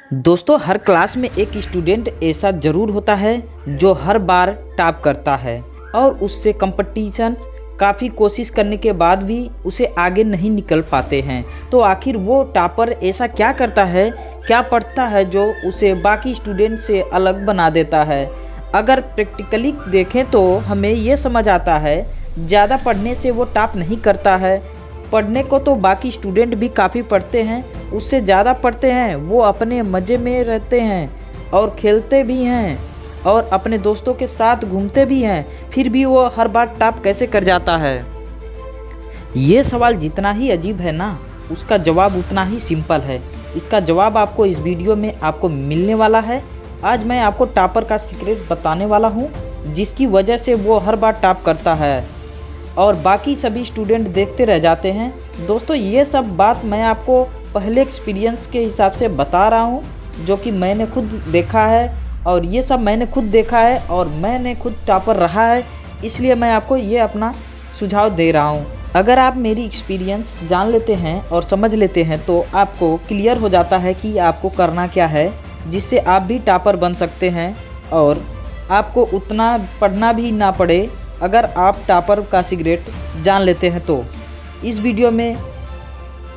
दोस्तों, हर क्लास में एक स्टूडेंट ऐसा ज़रूर होता है जो हर बार टॉप करता है और उससे कंपटीशन काफ़ी कोशिश करने के बाद भी उसे आगे नहीं निकल पाते हैं। तो आखिर वो टॉपर ऐसा क्या करता है, क्या पढ़ता है जो उसे बाकी स्टूडेंट से अलग बना देता है? अगर प्रैक्टिकली देखें तो हमें ये समझ आता है, ज़्यादा पढ़ने से वो टॉप नहीं करता है। पढ़ने को तो बाकी स्टूडेंट भी काफ़ी पढ़ते हैं, उससे ज़्यादा पढ़ते हैं, वो अपने मज़े में रहते हैं और खेलते भी हैं और अपने दोस्तों के साथ घूमते भी हैं, फिर भी वो हर बार टॉप कैसे कर जाता है? ये सवाल जितना ही अजीब है ना, उसका जवाब उतना ही सिंपल है। इसका जवाब आपको इस वीडियो में आपको मिलने वाला है। आज मैं आपको टॉपर का सीक्रेट बताने वाला हूँ, जिसकी वजह से वो हर बार टॉप करता है और बाकी सभी स्टूडेंट देखते रह जाते हैं। दोस्तों, ये सब बात मैं आपको पहले एक्सपीरियंस के हिसाब से बता रहा हूँ, जो कि मैंने खुद देखा है और ये सब मैंने खुद देखा है और मैंने खुद टॉपर रहा है, इसलिए मैं आपको ये अपना सुझाव दे रहा हूँ। अगर आप मेरी एक्सपीरियंस जान लेते हैं और समझ लेते हैं तो आपको क्लियर हो जाता है कि आपको करना क्या है, जिससे आप भी टॉपर बन सकते हैं और आपको उतना पढ़ना भी ना पड़े अगर आप टॉपर का सीक्रेट जान लेते हैं तो। इस वीडियो में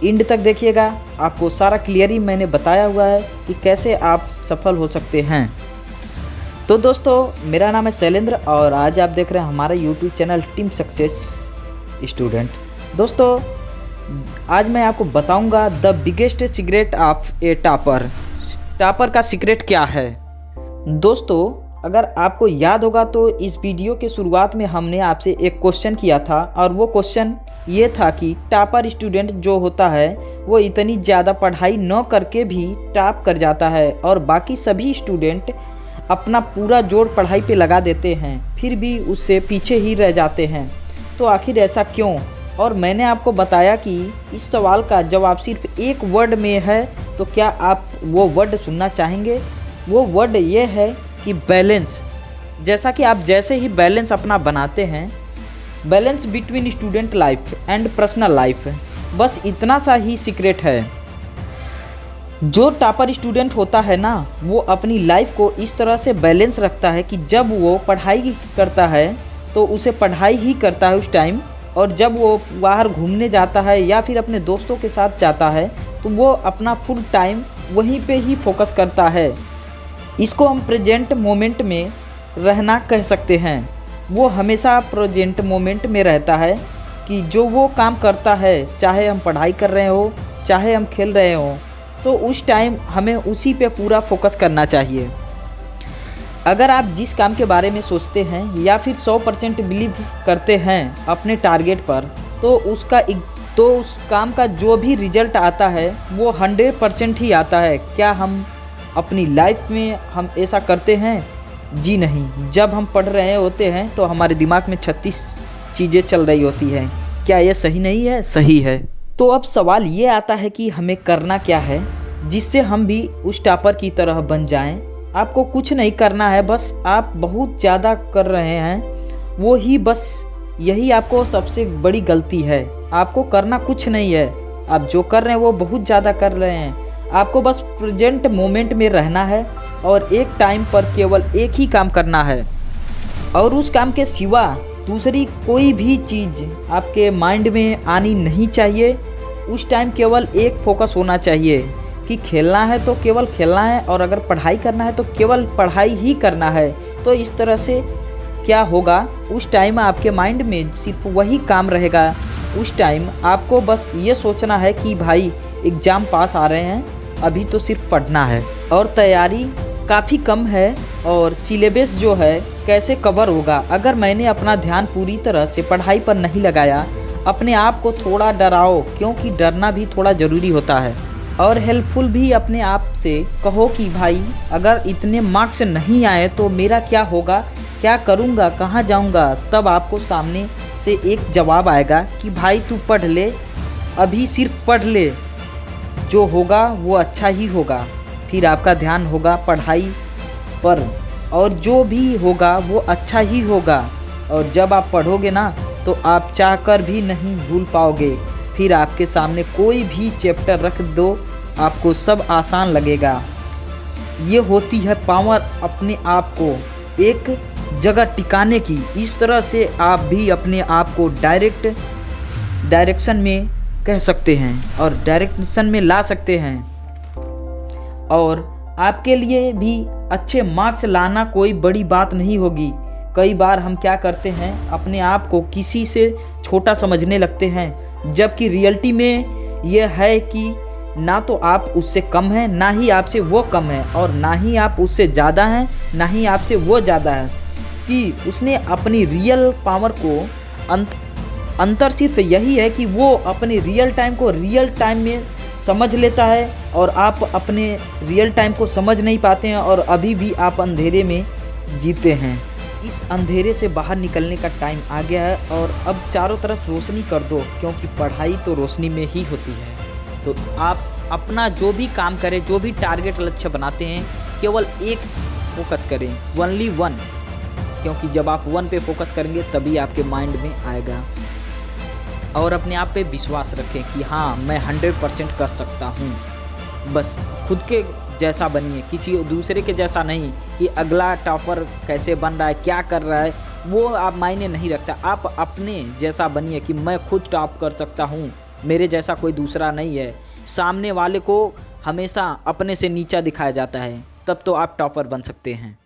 एंड तक देखिएगा, आपको सारा क्लियरली मैंने बताया हुआ है कि कैसे आप सफल हो सकते हैं। तो दोस्तों, मेरा नाम है शैलेंद्र और आज आप देख रहे हैं हमारा YouTube channel team success student. दोस्तों, आज मैं आपको बताऊंगा the biggest secret of A topper. Topper का सीक्रेट क्या है? दोस्तों, अगर आपको याद होगा तो इस वीडियो के शुरुआत में हमने आपसे एक क्वेश्चन किया था और वो क्वेश्चन ये था कि टॉपर स्टूडेंट जो होता है वो इतनी ज़्यादा पढ़ाई न करके भी टॉप कर जाता है और बाकी सभी स्टूडेंट अपना पूरा जोर पढ़ाई पे लगा देते हैं, फिर भी उससे पीछे ही रह जाते हैं। तो आखिर ऐसा क्यों? और मैंने आपको बताया कि इस सवाल का जवाब सिर्फ एक वर्ड में है। तो क्या आप वो वर्ड सुनना चाहेंगे? वो वर्ड ये है कि बैलेंस। जैसा कि आप जैसे ही बैलेंस अपना बनाते हैं, balance between student life and personal life, बस इतना सा ही सीक्रेट है। जो टॉपर स्टूडेंट होता है ना, वो अपनी लाइफ को इस तरह से बैलेंस रखता है कि जब वो पढ़ाई करता है तो उसे पढ़ाई ही करता है उस टाइम, और जब वो बाहर घूमने जाता है या फिर अपने दोस्तों के साथ जाता है तो वो अपना फुल टाइम वहीं पे ही फोकस करता है। इसको हम प्रेजेंट मोमेंट में रहना कह सकते हैं। वो हमेशा प्रेजेंट मोमेंट में रहता है कि जो वो काम करता है, चाहे हम पढ़ाई कर रहे हो चाहे हम खेल रहे हो, तो उस टाइम हमें उसी पे पूरा फोकस करना चाहिए। अगर आप जिस काम के बारे में सोचते हैं या फिर 100% बिलीव करते हैं अपने टारगेट पर, तो उस काम का जो भी रिजल्ट आता है वो 100% ही आता है। क्या हम अपनी लाइफ में हम ऐसा करते हैं? जी नहीं। जब हम पढ़ रहे होते हैं तो हमारे दिमाग में 36 चीज़ें चल रही होती हैं। क्या ये सही नहीं है? सही है। तो अब सवाल ये आता है कि हमें करना क्या है जिससे हम भी उस टॉपर की तरह बन जाएं। आपको कुछ नहीं करना है, बस आप बहुत ज़्यादा कर रहे हैं, वो ही बस यही आपको सबसे बड़ी गलती है। आपको करना कुछ नहीं है, आप जो कर रहे हैं वो बहुत ज़्यादा कर रहे हैं। आपको बस प्रेजेंट मोमेंट में रहना है और एक टाइम पर केवल एक ही काम करना है और उस काम के सिवा दूसरी कोई भी चीज़ आपके माइंड में आनी नहीं चाहिए। उस टाइम केवल एक फोकस होना चाहिए कि खेलना है तो केवल खेलना है और अगर पढ़ाई करना है तो केवल पढ़ाई ही करना है। तो इस तरह से क्या होगा, उस टाइम आपके माइंड में सिर्फ वही काम रहेगा। उस टाइम आपको बस ये सोचना है कि भाई एग्ज़ाम पास आ रहे हैं, अभी तो सिर्फ पढ़ना है और तैयारी काफ़ी कम है और सिलेबस जो है कैसे कवर होगा। अगर मैंने अपना ध्यान पूरी तरह से पढ़ाई पर नहीं लगाया, अपने आप को थोड़ा डराओ, क्योंकि डरना भी थोड़ा ज़रूरी होता है, और हेल्पफुल भी अपने आप से कहो कि भाई अगर इतने मार्क्स नहीं आए तो मेरा क्या होगा, क्या करूँगा, कहाँ जाऊँगा। तब आपको सामने से एक जवाब आएगा कि भाई तू पढ़ ले, अभी सिर्फ पढ़ ले, जो होगा वो अच्छा ही होगा। फिर आपका ध्यान होगा पढ़ाई पर और जो भी होगा वो अच्छा ही होगा। और जब आप पढ़ोगे ना तो आप चाहकर भी नहीं भूल पाओगे। फिर आपके सामने कोई भी चैप्टर रख दो, आपको सब आसान लगेगा। ये होती है पावर अपने आप को एक जगह टिकाने की। इस तरह से आप भी अपने आप को डायरेक्शन में कह सकते हैं और डायरेक्शन में ला सकते हैं। और आपके लिए भी अच्छे मार्क्स लाना कोई बड़ी बात नहीं होगी। कई बार हम क्या करते हैं, अपने आप को किसी से छोटा समझने लगते हैं, जबकि रियलिटी में यह है कि ना तो आप उससे कम हैं, ना ही आपसे वो कम है, और ना ही आप उससे ज़्यादा हैं, ना ही आपसे वो ज़्यादा है। कि उसने अपनी रियल पावर को अंतर सिर्फ यही है कि वो अपने रियल टाइम को रियल टाइम में समझ लेता है और आप अपने रियल टाइम को समझ नहीं पाते हैं और अभी भी आप अंधेरे में जीते हैं। इस अंधेरे से बाहर निकलने का टाइम आ गया है और अब चारों तरफ रोशनी कर दो, क्योंकि पढ़ाई तो रोशनी में ही होती है। तो आप अपना जो भी काम करें, जो भी टारगेट लक्ष्य बनाते हैं, केवल एक फोकस करें, ओनली वन, क्योंकि जब आप वन पे फोकस करेंगे तभी आपके माइंड में आएगा। और अपने आप पे विश्वास रखें कि हाँ, मैं 100% कर सकता हूँ। बस खुद के जैसा बनिए, किसी दूसरे के जैसा नहीं कि अगला टॉपर कैसे बन रहा है, क्या कर रहा है, वो आप मायने नहीं रखता। आप अपने जैसा बनिए कि मैं खुद टॉप कर सकता हूँ, मेरे जैसा कोई दूसरा नहीं है। सामने वाले को हमेशा अपने से नीचा दिखाया जाता है, तब तो आप टॉपर बन सकते हैं।